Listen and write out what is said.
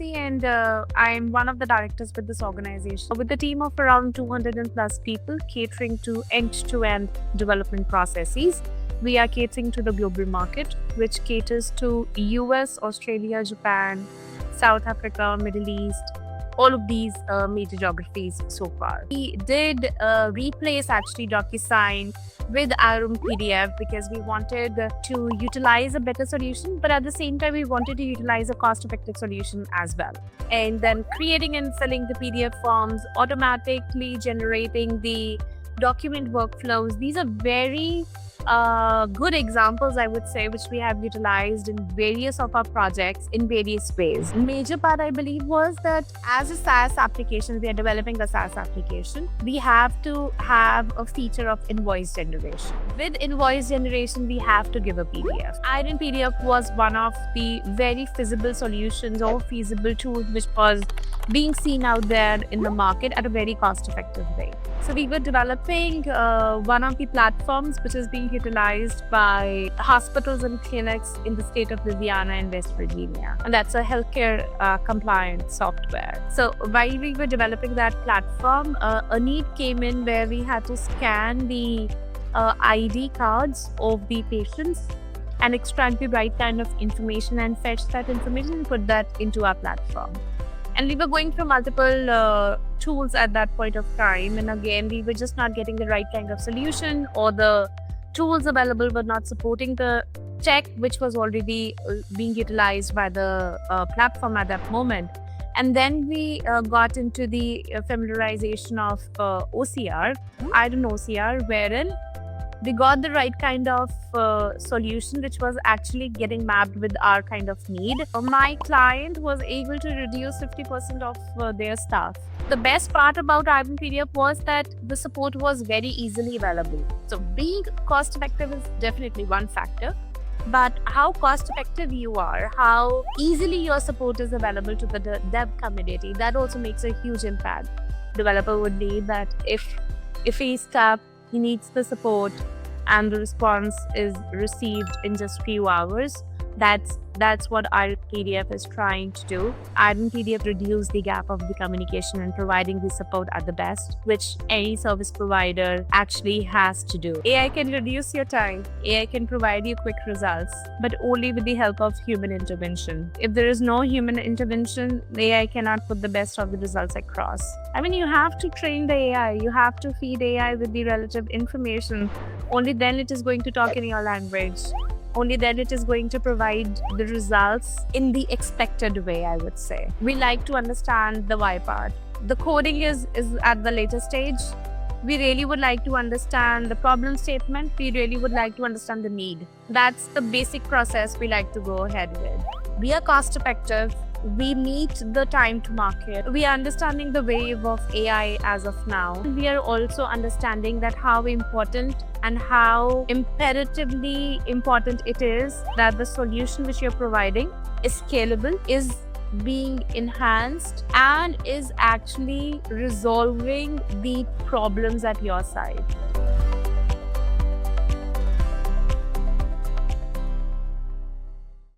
Nancy, and I'm one of the directors with this organization. With a team of around 200 and plus people catering to end-to-end development processes. We are catering to the global market, which caters to US, Australia, Japan, South Africa, Middle East, all of these major geographies so far. We did replace actually DocuSign with Arum PDF because we wanted to utilize a better solution, but at the same time, we wanted to utilize a cost-effective solution as well. And then creating and filling the PDF forms, automatically generating the document workflows. These are very good examples, I would say, which we have utilized in various of our projects in various ways. Major part, I believe, was that as a SaaS application, we are developing a SaaS application. We have to have a feature of invoice generation. With invoice generation, we have to give a PDF. Iron PDF was one of the very feasible solutions or feasible tools which was being seen out there in the market at a very cost-effective way. So we were developing one of the platforms which is being utilized by hospitals and clinics in the state of Louisiana and West Virginia. And that's a healthcare compliant software. So while we were developing that platform, a need came in where we had to scan the ID cards of the patients and extract the right kind of information and fetch that information and put that into our platform. And we were going through multiple tools at that point of time. And again, we were just not getting the right kind of solution, or the tools available were not supporting the tech which was already being utilized by the platform at that moment. And then we got into the familiarization of OCR, Iron OCR, wherein we got the right kind of solution which was actually getting mapped with our kind of need. My client was able to reduce 50% of their staff. The best part about Iron PDF was that the support was very easily available. So being cost effective is definitely one factor, but how cost effective you are, how easily your support is available to the dev community, that also makes a huge impact. Developer would need that if he's stuck, he needs the support and the response is received in just few hours. That's what Iron PDF is trying to do. Iron PDF reduce the gap of the communication and providing the support at the best, which any service provider actually has to do. AI can reduce your time. AI can provide you quick results, but only with the help of human intervention. If there is no human intervention, the AI cannot put the best of the results across. I mean, you have to train the AI. You have to feed AI with the relative information. Only then it is going to talk in your language. Only then it is going to provide the results in the expected way, I would say. We like to understand the why part. The coding is at the later stage. We really would like to understand the problem statement. We really would like to understand the need. That's the basic process we like to go ahead with. We are cost effective. We meet the time to market. We are understanding the wave of AI as of now. We are also understanding that how important and how imperatively important it is that the solution which you're providing is scalable, is being enhanced, and is actually resolving the problems at your side.